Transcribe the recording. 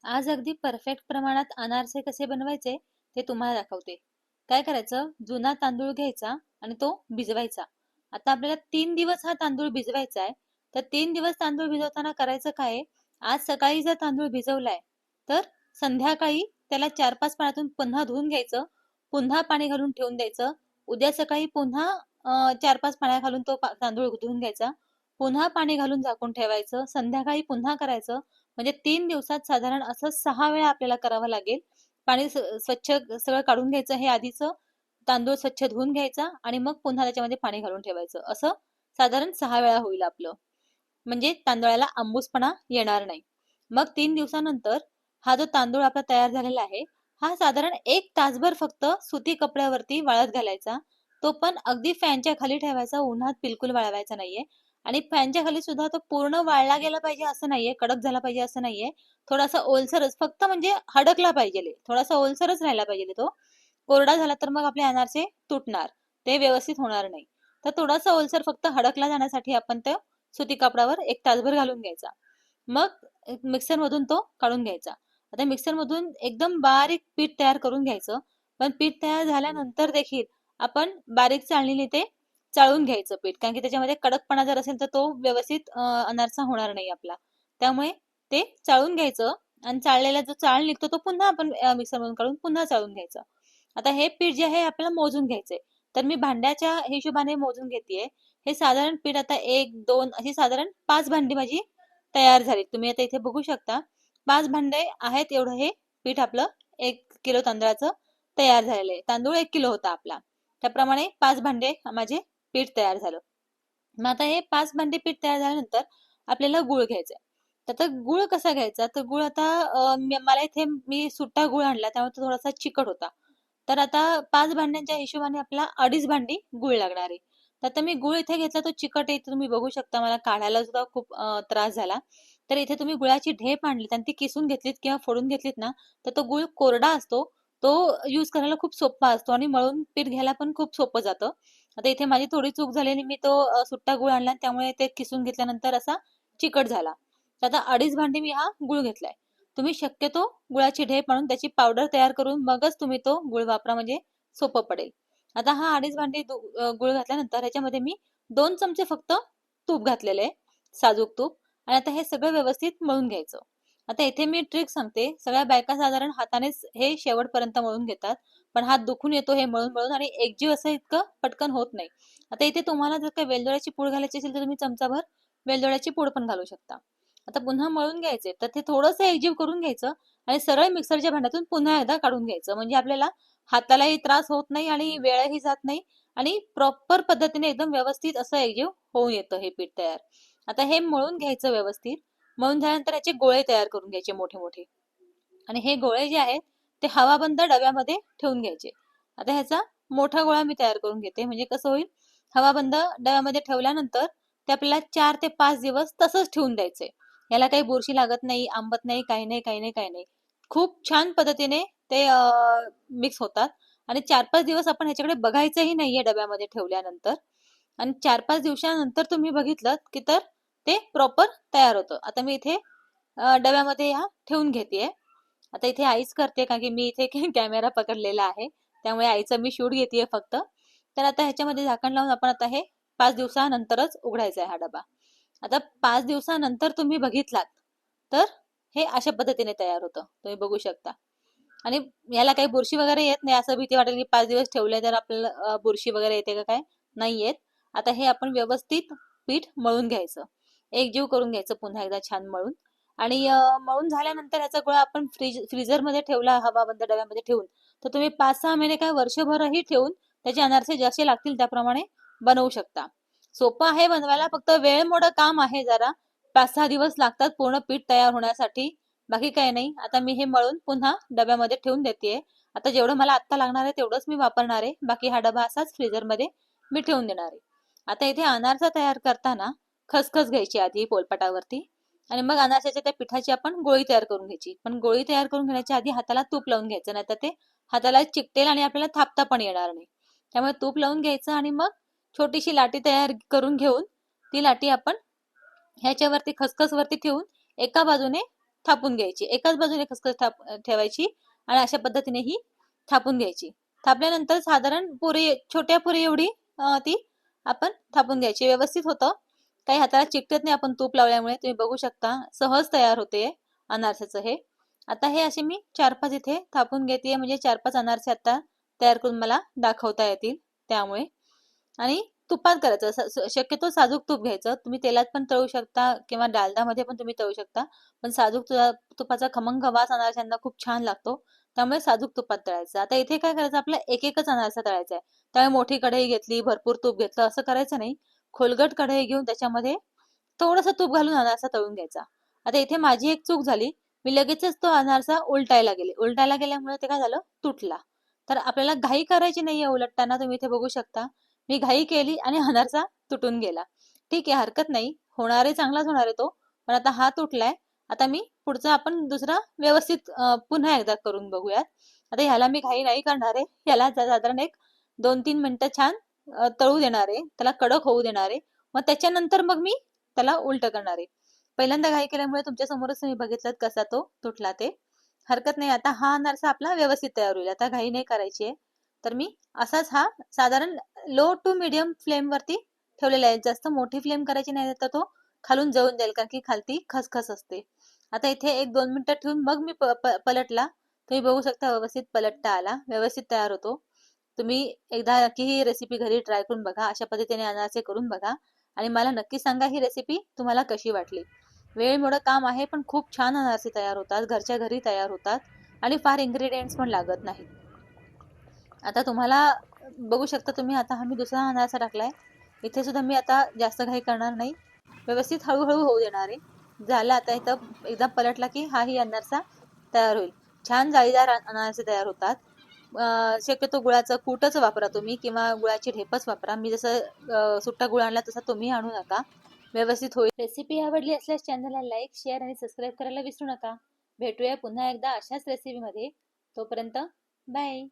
आज अगदी परफेक्ट प्रमाणात अनारसे कसे बनवायचे ते तुम्हाला दाखवते. काय करायचं, जुना तांदूळ घ्यायचा आणि तो भिजवायचा. आता आपल्याला 3 दिवस हा तांदूळ भिजवायचा आहे. तर 3 दिवस तांदूळ भिजवताना करायचं काय आहे, आज सकाळी जर तांदूळ भिजवलाय तर संध्याकाळी त्याला 4-5 पाण्यातून पुन्हा धुवून घ्यायचं, पुन्हा पाणी घालून ठेवून द्यायचं. उद्या सकाळी पुन्हा 4-5 पाण्या घालून तो तांदूळ धुवून घ्यायचा, पुन्हा पाणी घालून झाकून ठेवायचं, संध्याकाळी पुन्हा करायचं. म्हणजे 3 दिवसात साधारण असं 6 वेळा आपल्याला करावं लागेल. पाणी स्वच्छ सगळं काढून घ्यायचं, हे आधीचं तांदूळ स्वच्छ धुवून घ्यायचा आणि मग पुन्हा त्याच्यामध्ये पाणी घालून ठेवायचं. असं साधारण 6 वेळा होईल आपलं. म्हणजे तांदळाला आंबूसपणा येणार नाही. मग 3 दिवसानंतर हा जो तांदूळ आपला तयार झालेला आहे, हा साधारण 1 तासभर फक्त सुती कपड्यावरती वाळत घालायचा. तो पण अगदी फॅनच्या खाली ठेवायचा, उन्हात बिलकुल वाळवायचा नाहीये. आणि फॅनच्या खाली सुद्धा तो पूर्ण वाळला गेला पाहिजे असं नाहीये, कडक झाला पाहिजे असं नाहीये. थोडासा ओलसरच, फक्त म्हणजे हडकला पाहिजे, थोडासा ओलसरच राहिला पाहिजे तो. कोरडा झाला तर मग आपले अनारसे तुटणार, ते व्यवस्थित होणार नाही. तर थोडासा ओलसर फक्त हडकला जाण्यासाठी आपण ते सुती कापडावर 1 तासभर घालून घ्यायचा. मग मिक्सर मधून तो काढून घ्यायचा. आता मिक्सर मधून एकदम बारीक पीठ तयार करून घ्यायचं. पण पीठ तयार झाल्यानंतर देखील आपण बारीक चाळणीने ते चाळून घ्यायचं पीठ, कारण की त्याच्यामध्ये कडकपणा जर असेल तर तो व्यवस्थित अनारसा होणार नाही आपला. त्यामुळे ते चाळून घ्यायचं आणि चाळलेला जो चाळ निघतो तो पुन्हा आपण मिक्सर मधून काढून पुन्हा चाळून घ्यायचं. आता हे पीठ जे आहे आपल्याला मोजून घ्यायचंय. तर मी भांड्याच्या हिशोबाने मोजून घेतेय. हे साधारण पीठ आता 1-2 अशी साधारण 5 भांडी माझी तयार झाली. तुम्ही आता इथे बघू शकता, 5 भांडे आहेत एवढं हे पीठ आपलं 1 किलो तांदळाचं तयार झालेलं आहे. तांदूळ 1 किलो होता आपला, त्याप्रमाणे 5 भांडे माझे पीठ तयार झालं. मग आता हे 5 भांडे पीठ तयार झाल्यानंतर आपल्याला गुळ घ्यायचा आहे. तर आता गुळ कसा घ्यायचा, तर गुळ आता मला इथे मी सुट्टा गुळ आणला, त्यामुळे तो थोडासा चिकट होता. तर आता 5 भांड्यांच्या हिशोबाने आपल्याला 2.5 भांडी गुळ लागणार आहे. तर आता मी गुळ इथे घेतला, तो चिकट आहे, तुम्ही बघू शकता. मला काढायला सुद्धा खूप त्रास झाला. तर इथे तुम्ही गुळाची ढेप आणलीत आणि ती किसून घेतलीत किंवा फोडून घेतलीत ना, तर तो गुळ कोरडा असतो, तो यूज करायला खूप सोपा असतो आणि मळून पीठ घ्यायला पण खूप सोपं जातं. आता इथे माझी थोडी चूक झालेली, मी तो सुट्टा गुळ आणला, त्यामुळे ते किसून घेतल्यानंतर असा चिकट झाला. तर आता 2.5 भांडी मी हा गुळ घेतलाय. तुम्ही शक्यतो गुळाची ढेप आणून त्याची पावडर तयार करून मगच तुम्ही तो गुळ वापरा, म्हणजे सोपं पडेल. आता हा 2.5 भांडी गुळ घातल्यानंतर ह्याच्यामध्ये मी 2 चमचे फक्त तूप घातलेले आहे, साजूक तूप. आणि आता हे सगळं व्यवस्थित मळून घ्यायचं. आता इथे मी ट्रिक सांगते, सगळ्या बायका साधारण हातानेच हे शेवटपर्यंत मळून घेतात, पण हात दुखून येतो हे मळून मळून, आणि एकजीव असं इतकं पटकन होत नाही. आता इथे तुम्हाला जर काही वेलदोड्याची पूड घालायची असेल तर तुम्ही चमचाभर वेलदोड्याची पूड पण घालू शकता. आता पुन्हा मळून घ्यायचे, तर ते थोडंसं एकजीव करून घ्यायचं आणि सरळ मिक्सरच्या भांड्यातून पुन्हा एकदा काढून घ्यायचं. म्हणजे आपल्याला हातालाही त्रास होत नाही आणि वेळही जात नाही, आणि प्रॉपर पद्धतीने एकदम व्यवस्थित असं एकजीव होऊन येतं हे पीठ तयार. आता हे मळून घ्यायचं व्यवस्थित. मळून झाल्यानंतर याचे गोळे तयार करून घ्यायचे मोठे मोठे. आणि हे गोळे जे आहेत ते हवाबंद डब्यामध्ये ठेवून घ्यायचे. आता ह्याचा मोठा गोळा मी तयार करून घेते, म्हणजे कसं होईल, हवाबंद डब्यामध्ये ठेवल्यानंतर ते आपल्याला 4 ते 5 दिवस तसंच ठेवून द्यायचंय. याला काही बुरशी लागत नाही, आंबत नाही, काही नाही, काही नाही, काही नाही. खूप छान पद्धतीने ते मिक्स होतात. आणि 4-5 दिवस आपण ह्याच्याकडे बघायचंही नाहीये डब्यामध्ये ठेवल्यानंतर. आणि 4-5 दिवसानंतर तुम्ही बघितलं की तर ते प्रॉपर तयार होतं. आता मी इथे डब्यामध्ये ह्या ठेवून घेतेय. आता इथे आईच करते, कारण की मी इथे कॅमेरा पकडलेला आहे, त्यामुळे आईचं मी शूट घेतेय फक्त. तर आता ह्याच्यामध्ये झाकण लावून आपण आता हे 5 दिवसानंतरच उघडायचा आहे हा डबा. आता 5 दिवसानंतर तुम्ही बघितलात तर हे अशा पद्धतीने तयार होतं, तुम्ही बघू शकता. आणि याला काही बुरशी वगैरे येत नाही, असं भीती वाटेल की 5 दिवस ठेवले तर आपल्याला बुरशी वगैरे येते का काय, नाही येत. आता हे आपण व्यवस्थित पीठ मळून घ्यायचं, एकजीव करून घ्यायचं पुन्हा एकदा छान मळून. आणि मळून झाल्यानंतर ह्याचा गोळा आपण फ्रीजरमध्ये ठेवला हवाबंद डब्यामध्ये ठेवून, तर तुम्ही 5-6 महिने काय वर्षभरही ठेवून त्याचे अनारसे जसे लागतील त्याप्रमाणे बनवू शकता. सोपं आहे बनवायला, फक्त वेळ मोडं काम आहे जरा. 5-6 दिवस लागतात पूर्ण पीठ तयार होण्यासाठी, बाकी काही नाही. आता मी हे मळून पुन्हा डब्यामध्ये ठेवून देते. आता जेवढं मला आत्ता लागणार आहे तेवढंच मी वापरणार आहे, बाकी हा डबा असाच फ्रीजरमध्ये मी ठेवून देणार आहे. आता इथे अनारसा तयार करताना खसखस घ्यायची आधी पोलपाटावरती, आणि मग अनारसाच्या त्या पिठाची आपण गोळी तयार करून घ्यायची. पण गोळी तयार करून घेण्याच्या आधी हाताला तूप लावून घ्यायचं, नाही तर ते हाताला चिकटेल आणि आपल्याला थापता पण येणार नाही. त्यामुळे तूप लावून घ्यायचं आणि मग छोटीशी लाटी तयार करून घेऊन ती लाटी आपण ह्याच्यावरती खसखस वरती ठेवून एका बाजूने थापून घ्यायची, एकाच बाजूने खसखस ठेवायची आणि अशा पद्धतीने ही थापून घ्यायची. थापल्यानंतर साधारण पुरी, छोट्या पुरी एवढी ती आपण थापून घ्यायची. व्यवस्थित होतं, काही हाताला चिकटत नाही आपण तूप लावल्यामुळे. तुम्ही बघू शकता सहज तयार होते अनारसाचं हे. आता हे असे मी 4-5 इथे थापून घेते, म्हणजे 4-5 अनारसे आता तयार करून मला दाखवता येतील त्यामुळे. आणि तुपात करायचं, शक्यतो साजूक तूप घ्यायचं. तुम्ही तेलात पण तळू शकता किंवा डालडामध्ये पण तुम्ही तळू शकता, पण साजूक तुपाचा खमंग वास अनारशांना खूप छान लागतो, त्यामुळे साजूक तुपात तळायचं. आता इथे काय करायचं, आपला एक एकच अनारसा तळायचा आहे. त्यामुळे मोठी कढई घेतली, भरपूर तूप घेतलं असं करायचं नाही. खोलगट कढई घेऊन त्याच्यामध्ये थोडंसं तूप घालून अनारसा तळून घ्यायचा. आता इथे माझी एक चूक झाली, मी लगेचच तो अनारसा उलटायला गेल्यामुळे ते काय झालं, तुटला. तर आपल्याला घाई करायची नाहीये उलटताना. तुम्ही इथे बघू शकता मी घाई केली आणि अनारसा तुटून गेला. ठीक आहे, हरकत नाही, चांगलाच होणार आहे तो. पण आता हा तुटलाय. आता मी पुढचा आपण दुसरा व्यवस्थित पुन्हा एकदा करून बघूयात. आता ह्याला मी घाई नाही करणार आहे, ह्याला साधारण एक 2-3 मिनिटं छान तळू देणार आहे, त्याला कडक होऊ देणार आहे. मग त्याच्यानंतर मग मी त्याला उलट करणार आहे. पहिल्यांदा घाई केल्यामुळे तुमच्या समोरच तुम्ही बघितलं कसा तो तुटला ते. हरकत नाही, आता हा अनारसा आपला व्यवस्थित तयार होईल. आता घाई नाही करायची आहे. तर मी असाच हा साधारण लो टू मीडियम फ्लेम वरती ठेवलेला आहे. जास्त मोठी फ्लेम करायची नाही, तर तो खालून जळून जाईल, कारण की खालती खसखस असते. आता इथे 1-2 मिनिटं ठेवून मग मी पलटला. तुम्ही बघू शकता व्यवस्थित पलटता आला, व्यवस्थित तयार होतो. तुम्ही एकदा नक्की ही रेसिपी घरी ट्राय करून बघा, अशा पद्धतीने अनारसे करून बघा आणि मला नक्की सांगा ही रेसिपी तुम्हाला कशी वाटली. वेळ मोडं काम आहे, पण खूप छान अनारसे तयार होतात, घरच्या घरी तयार होतात आणि फार इन्ग्रेडियंट्स पण लागत नाहीत. आता तुम्हाला बघू शकता तुम्ही, आता हा मी दुसरा अनारसा टाकलाय. इथे सुद्धा मी आता जास्त घाई करणार नाही, व्यवस्थित हळूहळू होऊ देणार आहे. झालं, आता इथं एकदा पलटला की हाही अनारसा तयार होईल. छान जाळीदार अनारसे तयार होतात. शक्यतो गुळाचं कूटच वापरा तुम्ही किंवा गुळाची ढेपच वापरा. मी जसं सुट्टा गुळ आणला तसा तुम्ही आणू नका, व्यवस्थित होईल. रेसिपी आवडली असल्यास चॅनलला लाईक, शेअर आणि सबस्क्राईब करायला विसरू नका. भेटूया पुन्हा एकदा अशाच रेसिपीमध्ये. तोपर्यंत बाय.